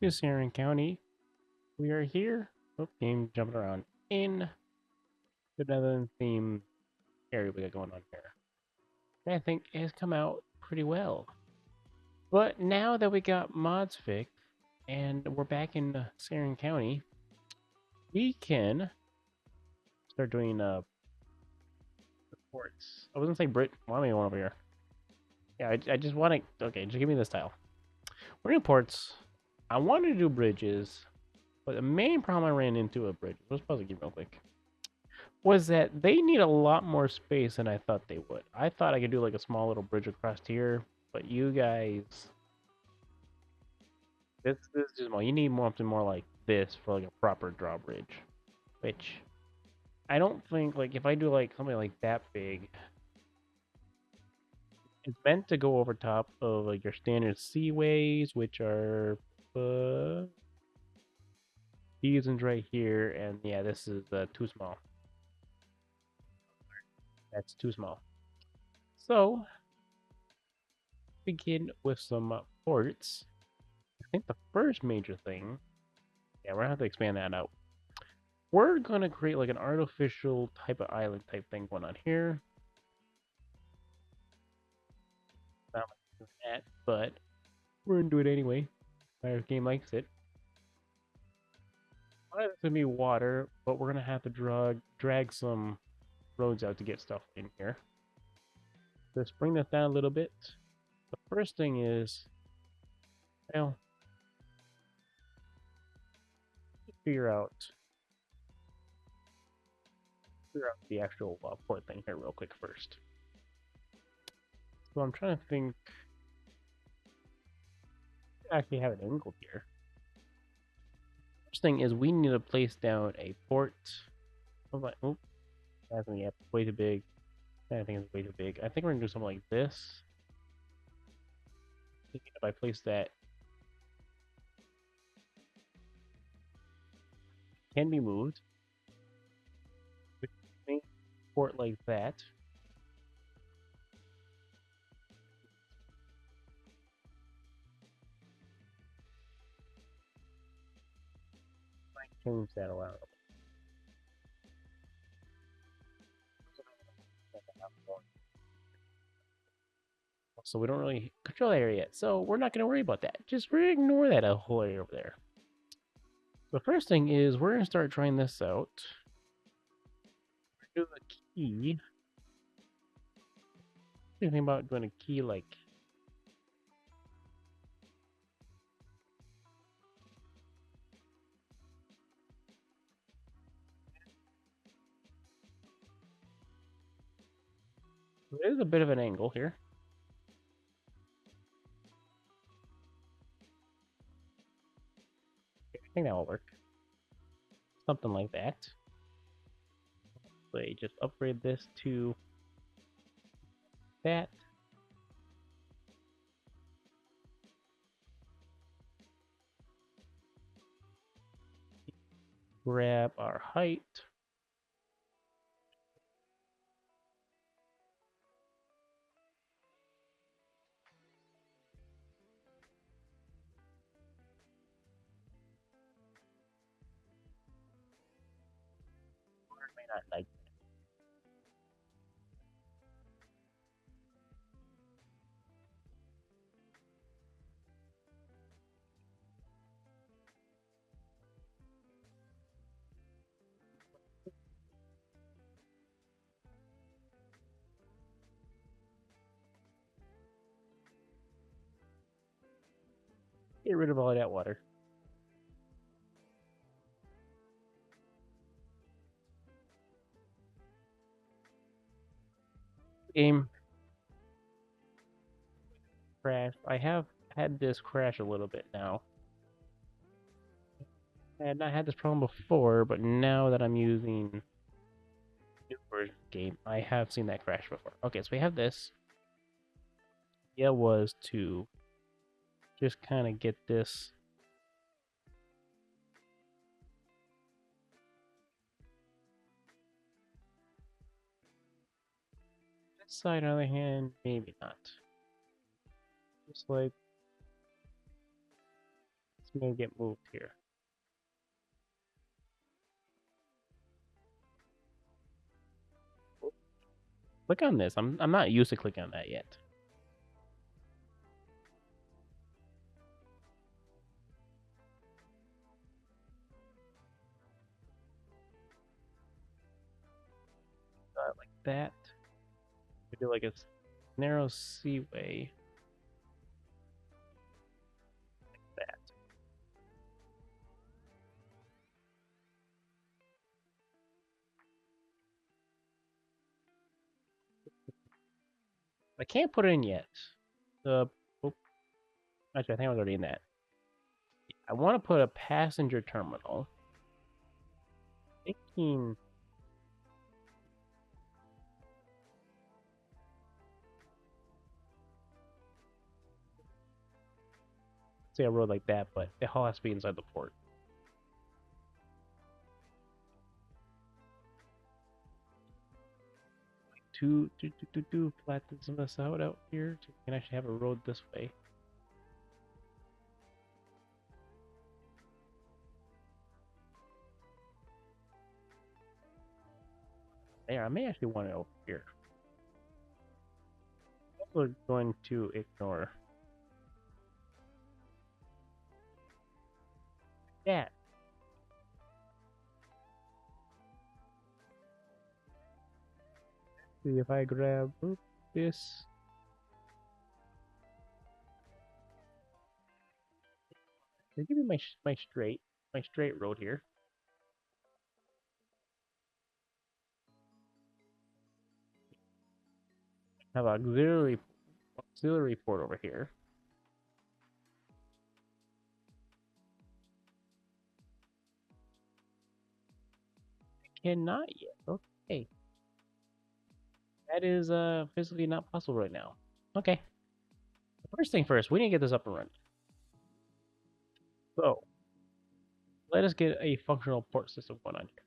to Sharon County. We are here. Oh, game jumping around in the Netherlands theme area we got going on here. I think it has come out pretty well. But now that we got mods fixed and we're back in Sharon County, we can start doing reports. I was gonna say Brit. Why am I going over here? Yeah, I just want to. Okay, just give me this tile. We're doing ports. I wanted to do bridges, but the main problem I ran into a bridge. Let's pause the game real quick. Was that they need a lot more space than I thought they would. I thought I could do like a small little bridge across here, but you guys, this is just more. You need something more like this for like a proper drawbridge, which I don't think like if I do like something like that big, it's meant to go over top of like your standard seaways, which are these ones right here, and yeah, this is too small. That's too small. So begin with some ports. I think the first major thing, yeah, we're gonna have to expand that out. We're gonna create like an artificial type of island type thing going on here. Not like that, but we're gonna do it anyway. Our game likes it. It's gonna be water, but we're gonna have to drag some roads out to get stuff in here. Let's bring that down a little bit. The first thing is, well, figure out figure out the actual port thing here real quick first. So I'm trying to think. I actually have an angle here. First thing is we need to place down a port. Oh, that's gonna be way too big. I think it's way too big. I think we're gonna do something like this. Thinking if I place that, can be moved. Port like that. Change that around. So we don't really control that area yet. So we're not gonna worry about that. Just ignore that whole area over there. The first thing is we're gonna start trying this out. Do the key. Thinking about doing a key like there's a bit of an angle here. I think that will work. Something like that. So you just upgrade this to that. Grab our height. May not like get rid of all of that water. Game crashed. I have had this crash a little bit now. I had not had this problem before, but now that I'm using new version of the game, I have seen that crash before. Okay, so we have this. The idea was to just kind of get this side. On the other hand, maybe not. Just like gonna get moved here. Click on this. I'm not used to clicking on that yet. Like that. We do like a narrow seaway. Like that. I can't put it in yet. Oh, actually, I think I was already in that. I want to put a passenger terminal. Thinking. Say a road like that, but it all has to be inside the port. To flatten some of this out here. So we can actually have a road this way. There, I may actually want it over here. We're going to ignore that. See if I grab this. Give me my straight road here. Have auxiliary port over here. Cannot yet. Okay. That is physically not possible right now. Okay. First thing first, we need to get this up and running. So let us get a functional port system going on here.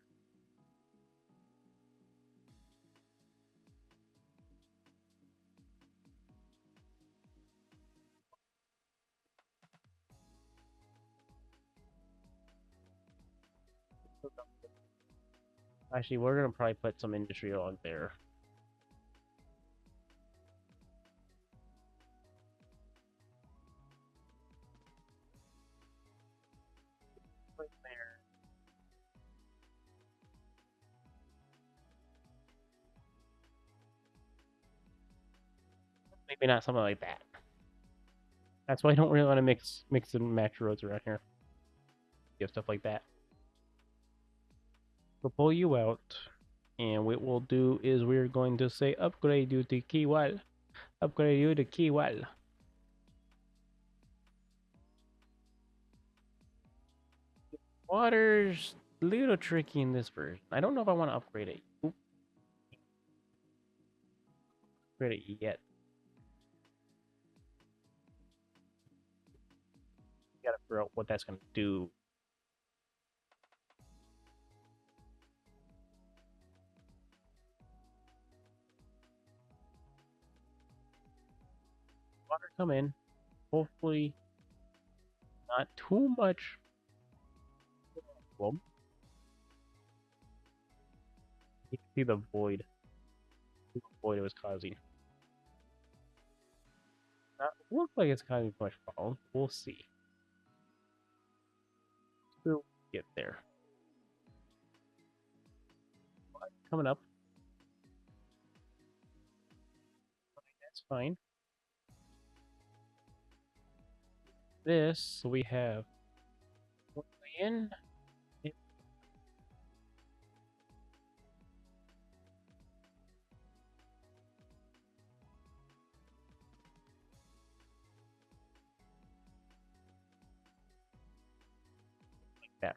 Actually, we're gonna probably put some industry on there. Right there. Maybe not something like that. That's why I don't really want to mix and match roads around here. You have stuff like that. We'll pull you out, and what we'll do is we're going to say upgrade you to key wall. Upgrade you to key wall. Water's a little tricky in this version. I don't know if I want to upgrade it. Oop. Upgrade it yet. Gotta figure out what that's gonna do. Water come in. Hopefully not too much. Well, you can see the void. The void it was causing. Not look like it's causing too much problem. We'll see. We'll get there. Coming up. That's fine. This we have one way in. Like that.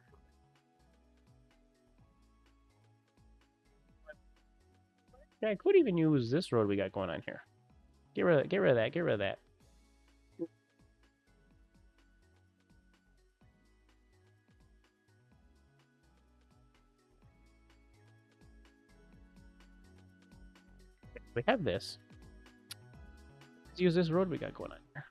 Yeah, I could even use this road we got going on here. Get rid of that, get rid of that, get rid of that. We have this. Let's use this road we got going on here.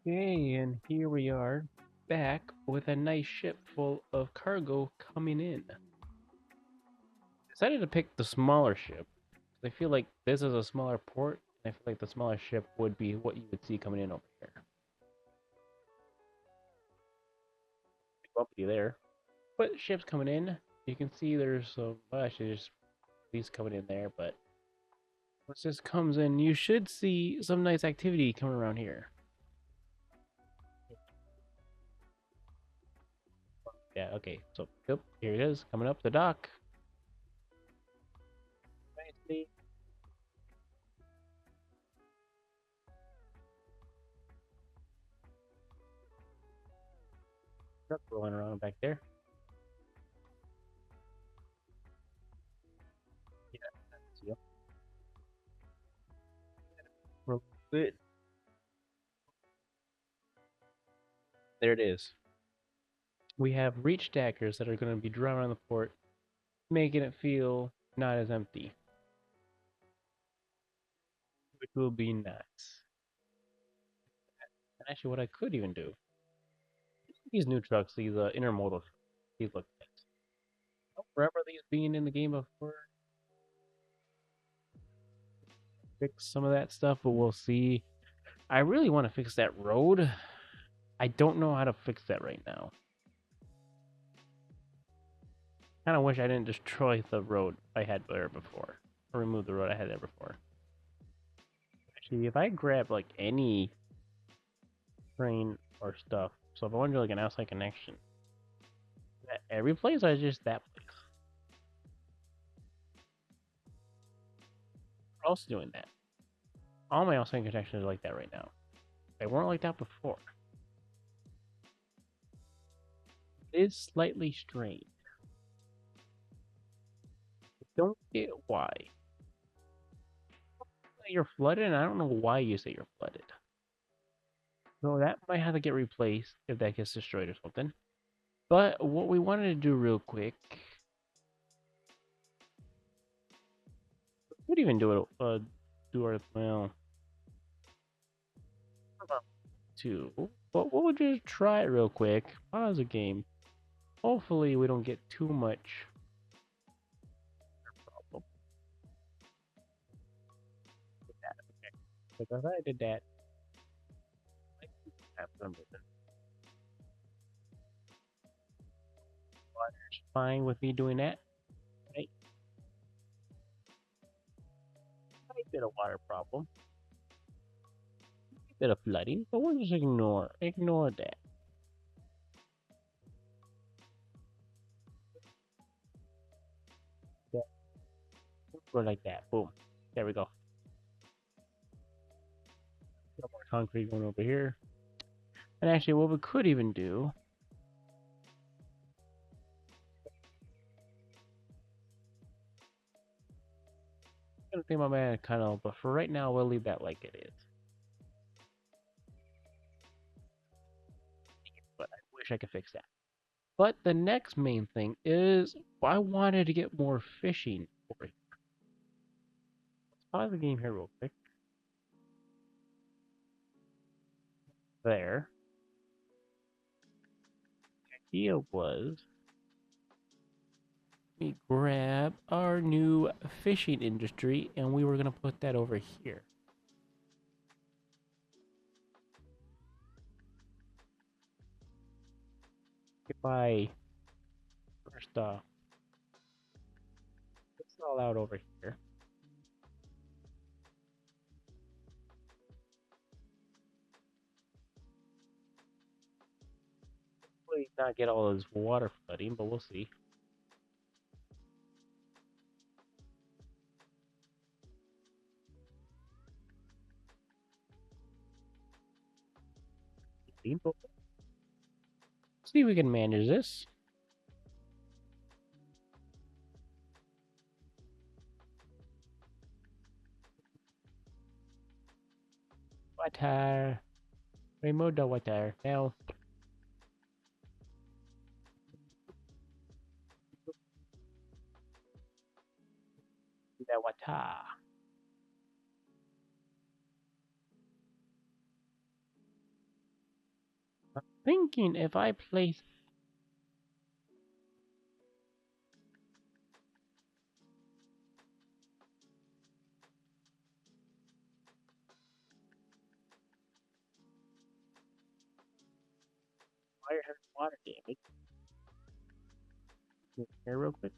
Okay, and here we are back with a nice ship full of cargo coming in. Decided to pick the smaller ship. I feel like this is a smaller port, and I feel like the smaller ship would be what you would see coming in over here. Bumpy there. But ships coming in, you can see there's some, well, actually there's these coming in there, but once this comes in, you should see some nice activity coming around here. Yeah, okay, so, yep, here it is, coming up the dock. Nicely. Truck rolling around back there. Yeah, yep. Real good. There it is. We have reach stackers that are going to be driving around the port, making it feel not as empty, which will be nice. And actually, what I could even do, these new trucks, these intermodal trucks, these look nice. I don't remember these being in the game before. Fix some of that stuff, but we'll see. I really want to fix that road. I don't know how to fix that right now. Kind of wish I didn't destroy the road I had there before, or remove the road I had there before. Actually, if I grab like any train or stuff, so if I want to do like an outside connection, that every place or just that place? We're also doing that. All my outside connections are like that right now. They weren't like that before. It is slightly strange. I don't get why. You're flooded, and I don't know why you say you're flooded. So that might have to get replaced if that gets destroyed or something. But what we wanted to do real quick, we could even do it. Do our well, two. But we'll just try it real quick. Pause the game. Hopefully, we don't get too much problem. Okay. Because I did that. Water's fine with me doing that. Right? A bit of water problem. A bit of flooding, but we'll just ignore that. Yeah. Go like that. Boom. There we go. Got more concrete going over here. And actually, what we could even do. I'm gonna think my man kind of, but for right now, we'll leave that like it is. But I wish I could fix that. But the next main thing is I wanted to get more fishing over here. Let's pause the game here real quick. There. The idea was we grab our new fishing industry and we were gonna put that over here. If I first it's all out over here. Hopefully not get all this water flooding, but we'll see. See if we can manage this. Water. Remove the water. Now. The water. thinking if I place fire has water damage here real quick.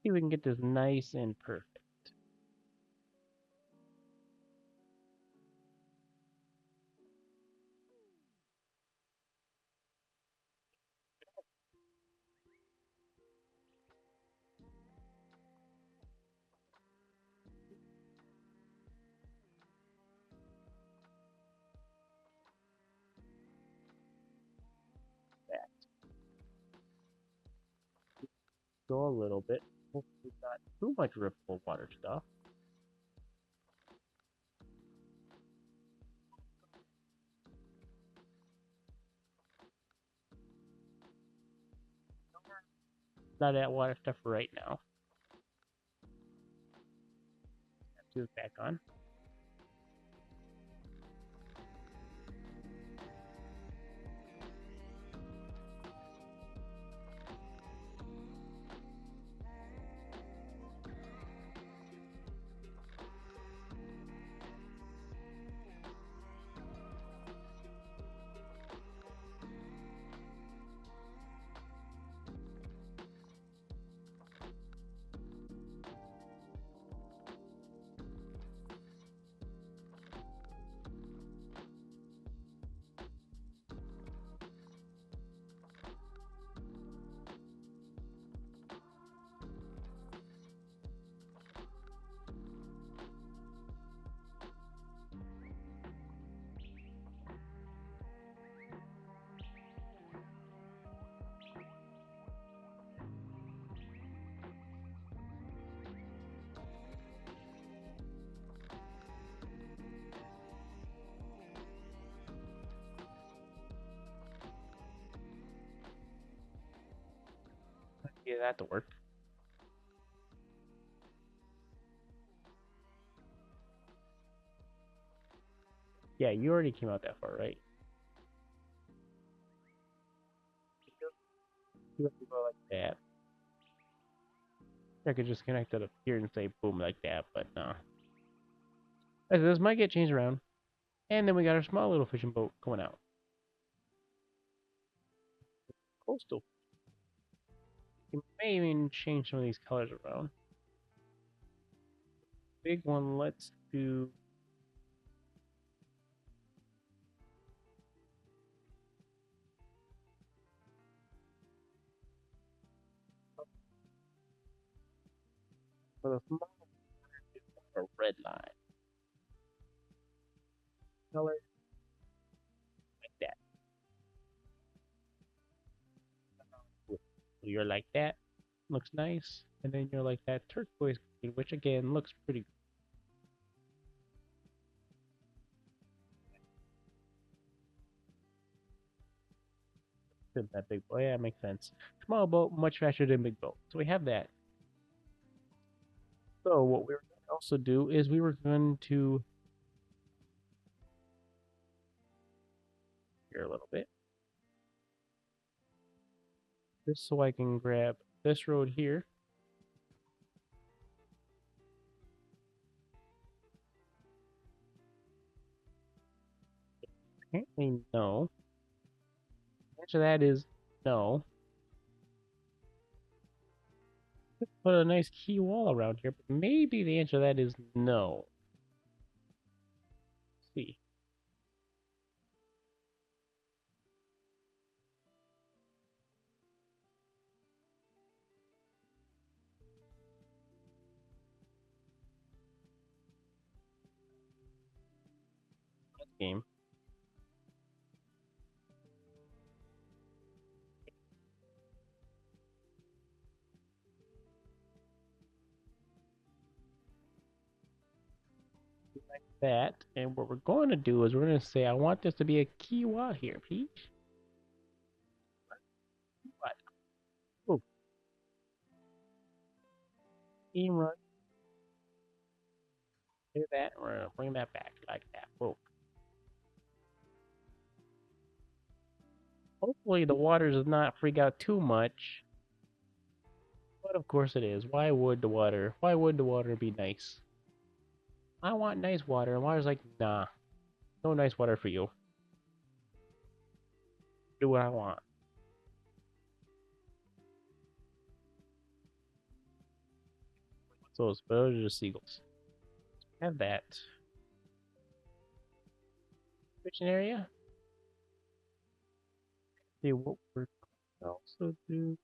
See if we can get this nice and perfect. That go a little bit. Hopefully not too much rippable water stuff. Not that water stuff right now. Do it back on. Get that to work. Yeah, you already came out that far, right? You have to go like that. I could just connect it up here and say boom like that, but no. This might get changed around. And then we got our small little fishing boat going out. Coastal. You may even change some of these colors around. Big one, let's do for the small a red line. Color like that. So you're like that. Looks nice. And then you're like that turquoise green, which again looks pretty good. That big boat. Yeah, makes sense. Small boat, much faster than big boat. So we have that. So what we were going to also do is we were going to here a little bit. Just so I can grab this road here. Apparently no. The answer to that is no. Put a nice key wall around here, but maybe the answer to that is no. Let's see. Game. Like that. And what we're going to do is we're going to say, I want this to be a key wall here, please. Steam run. Do that. We're gonna bring that back like that. Whoa. Hopefully the water does not freak out too much. But of course it is. Why would the water? Why would the water be nice? I want nice water. And water's like, nah, no nice water for you. Do what I want. So those are just seagulls. Have that. Fishing area. See what we're also do.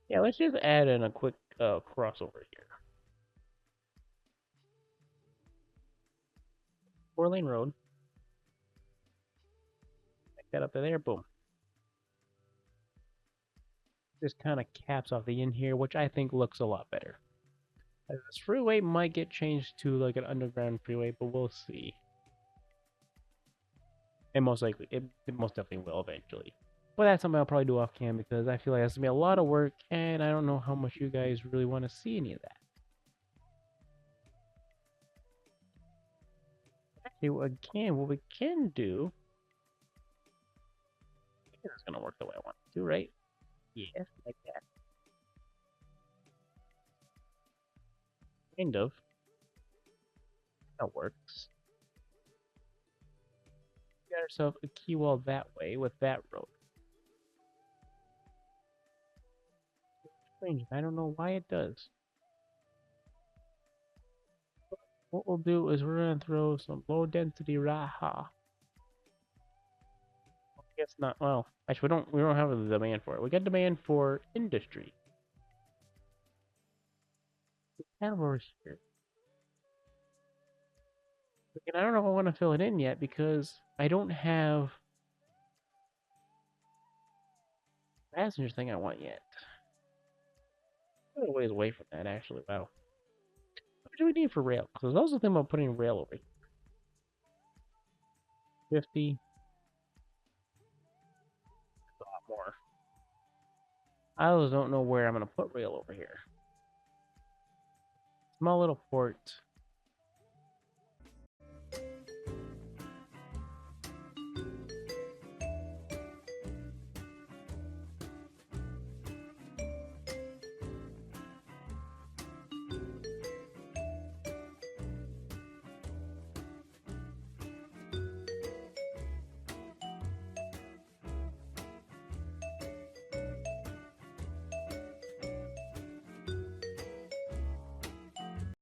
Yeah, let's just add in a quick crossover here. 4-lane road. Make that up to there. Boom. This kind of caps off the end here, which I think looks a lot better. This freeway might get changed to like an underground freeway, but we'll see. And most likely, it most definitely will eventually. But that's something I'll probably do off cam because I feel like it's gonna be a lot of work, and I don't know how much you guys really want to see any of that. Actually, again, what we can do, I think it's gonna work the way I want it to, right? Yes, like that. Kind of. That works. We got ourselves a key wall that way with that road. Strange. I don't know why it does. What we'll do is we're gonna throw some low density Raha. I guess not. Well, actually, we don't have a demand for it. We got demand for industry. Kind of over here. And I don't know if I want to fill it in yet because I don't have passenger thing I want yet. I'm a ways away from that actually. Wow. What do we need for rail? Because I was also thinking about putting rail over here. 50. That's a lot more. I also don't know where I'm gonna put rail over here. Small little port.